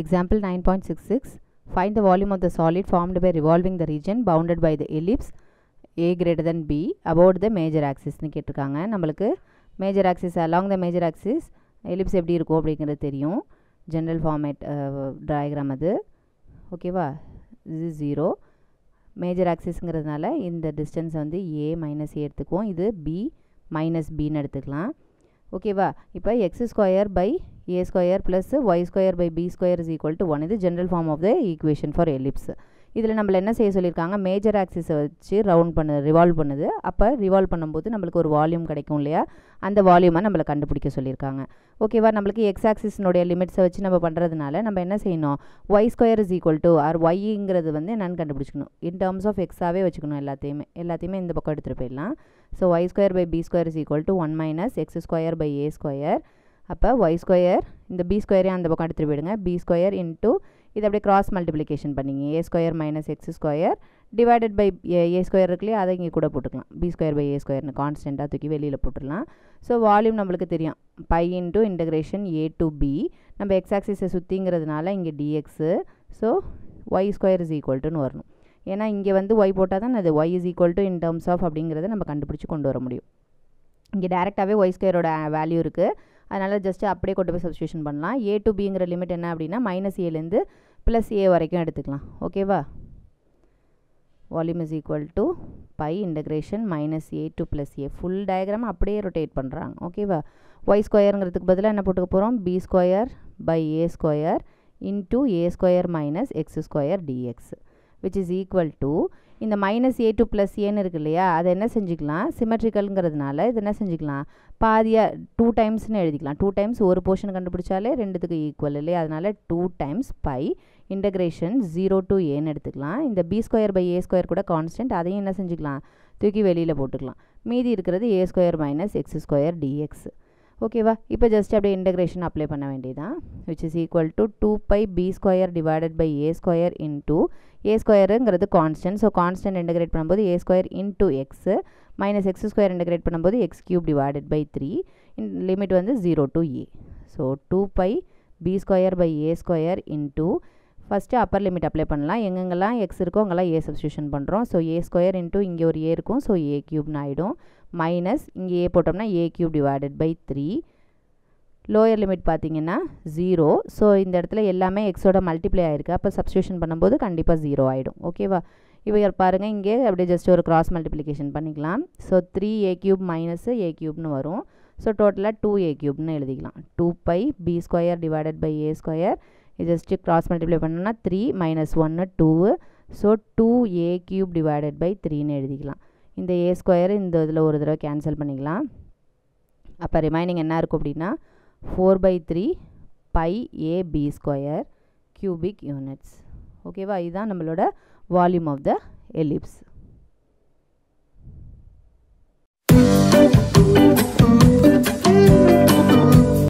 Example 9.66. Find the volume of the solid formed by revolving the region bounded by the ellipse a greater than b about the major axis னு கேட்டிருக்காங்க. நம்மளுக்கு major axis along the major axis ellipse எப்படி இருக்கும் அப்படிங்கிறது தெரியும். general format diagram அது. ஓகேவா? this is 0. major axisங்கிறதுனால இந்த distance வந்து a minus a எடுத்துக்குவோம். இது b minus b னு எடுத்துக்கலாம். ஓகேவா? இப்போ x square by a square plus y square by b square is equal to 1. இது general form of the equation for ellipse. இதில் நம்மள என்ன செய்ய சொல்லியிருக்காங்க, மேஜர் ஆக்சிஸை வச்சு ரிவால்வ் பண்ணுது. அப்போ ரிவால்வ் பண்ணும்போது நம்மளுக்கு ஒரு வால்யூம் கிடைக்கும் இல்லையா, அந்த வால்யூமை நம்மளை கண்டுபிடிக்க சொல்லியிருக்காங்க. ஓகேவா? நம்மளுக்கு எக்ஸ் ஆக்சிஸினுடைய லிமிட்ஸை வச்சு நம்ம பண்ணுறதுனால நம்ம என்ன செய்யணும், Y square is equal to R ஒய்ங்கிறது வந்து என்னென்னு கண்டுபிடிச்சிக்கணும். இன் டேர்ம்ஸ் ஆஃப் எக்ஸாகவே வச்சுக்கணும். எல்லாத்தையுமே இந்த பக்கம் எடுத்துகிட்டு போயிடலாம். So Y square by B square is equal to 1 minus X square by A square. அப்போ ஒய் ஸ்கொயர் இந்த பி ஸ்கொயரையும் அந்த பக்கம் எடுத்துகிட்டு போயிடுங்க. பி ஸ்கொயர் இன்ட்டு இது அப்படியே கிராஸ் மல்டிப்ளிகேஷன் பண்ணிங்க. A square minus X square divided by A square இருக்குல்லையே, அதை இங்கே கூட போட்டுக்கலாம். பி ஸ்கொயர் பை ஏ ஸ்கொயர்னு கான்ஸ்டண்ட்டாக தூக்கி வெளியில் போட்டுடலாம். ஸோ வால்யூம் நம்மளுக்கு தெரியும், pi into integration A to B. நம்ம எக்ஸ் ஆக்சிஸை சுற்றிங்கிறதுனால இங்கே dx. So Y square is ஈக்குவல்ட்டுன்னு வரணும். ஏன்னா இங்கே வந்து ஒய் போட்டால் தான் அது Y is equal to in terms of அப்படிங்கிறத நம்ம கண்டுபிடிச்சி கொண்டு வர முடியும். இங்கே டேரெக்டாகவே ஒய் ஸ்கொயரோட வேல்யூ இருக்குது. அதனால் ஜஸ்ட்டு அப்படியே கொண்டு போய் சப்ஸ்டியூஷன் பண்ணலாம். ஏ டு பிங்கிற லிமிட் என்ன அப்படின்னா மைனஸ் ஏலேருந்து ப்ளஸ் ஏ வரைக்கும் எடுத்துக்கலாம். ஓகேவா? Volume is equal to pi integration minus a to plus a. Full diagram அப்படியே ரொட்டேட் பண்ணுறாங்க. ஓகேவா? ஒய் ஸ்கொயருங்கிறதுக்கு பதிலாக என்ன போட்டுக்க போகிறோம், b square by A square into a square minus X square dx which is equal to இந்த minus a to plus ஏன்னு இருக்கு இல்லையா, அதை என்ன செஞ்சுக்கலாம், சிமெட்ரிக்கல்ங்கிறதுனால இது என்ன செஞ்சுக்கலாம், பாதியாக 2 டைம்ஸ்னு எழுதிக்கலாம். 2 டைம்ஸ் ஒரு போர்ஷன் கண்டுபிடிச்சாலே ரெண்டுத்துக்கு ஈக்குவல் இல்லையா, அதனால் 2 டைம்ஸ் பை இன்டகிரேஷன் 0 டு ஏன்னு எடுத்துக்கலாம். இந்த B square by A square கூட கான்ஸ்டன்ட், அதையும் என்ன செஞ்சுக்கலாம், தூக்கி வெளியில் போட்டுக்கலாம். மீதி இருக்கிறது A square minus X square dx. ஓகேவா? இப்போ ஜஸ்ட் அப்படியே இன்டகிரேஷன் அப்ளை பண்ண வேண்டியதான். Which is equal to 2 by B square divided by A square into A ஸ்கொயருங்கிறது கான்ஸ்டன்ட். ஸோ கான்ஸ்டன்ட் இன்டகிரேட் பண்ணும்போது A square into X minus X square integrate பண்ணும்போது X cube divided by 3. Limit வந்து 0 to a. So 2 by B square by A square into first upper limit apply பண்ணலாம். எங்கெங்கெல்லாம் x இருக்கோ அங்கெல்லாம் a substitution பண்ணுறோம். So a square into இங்கே ஒரு ஏ இருக்கும், ஸோ ஏ கியூப்னு ஆகிடும். மைனஸ் இங்கே ஏ போட்டோம்னா A cube divided by 3. Lower limit பார்த்தீங்கன்னா 0. ஸோ இந்த இடத்துல எல்லாமே எக்ஸோட மல்டிப்ளை ஆகிருக்கு. அப்போ சப்ஸ்டியூஷன் பண்ணும்போது கண்டிப்பாக 0 ஆகிடும். ஓகேவா? இப்போ பாருங்கள், இங்கே அப்படியே ஜஸ்ட் ஒரு கிராஸ் மல்டிப்ளிகேஷன் பண்ணிக்கலாம். So 3 A cube minus A கியூப்னு வரும். ஸோ டோட்டலாக 2 ஏ கியூப்னு எழுதிக்கலாம். 2 by B square divided by A square. இது ஜஸ்ட்டு கிராஸ் மல்டிப்ளை பண்ணோம்னா 3 minus 1 2. So 2 A cube divided by 3ன்னு எழுதிக்கலாம். இந்த ஏ ஸ்கொயர் இந்த இதில் ஒரு தடவை கேன்சல் பண்ணிக்கலாம். அப்போ ரிமைனிங் என்ன இருக்கும் அப்படின்னா 4 by 3 pi a b square cubic units. ஓகேவா? இதுதான் நம்மளோட வால்யூம் ஆஃப் த எலிப்ஸ்.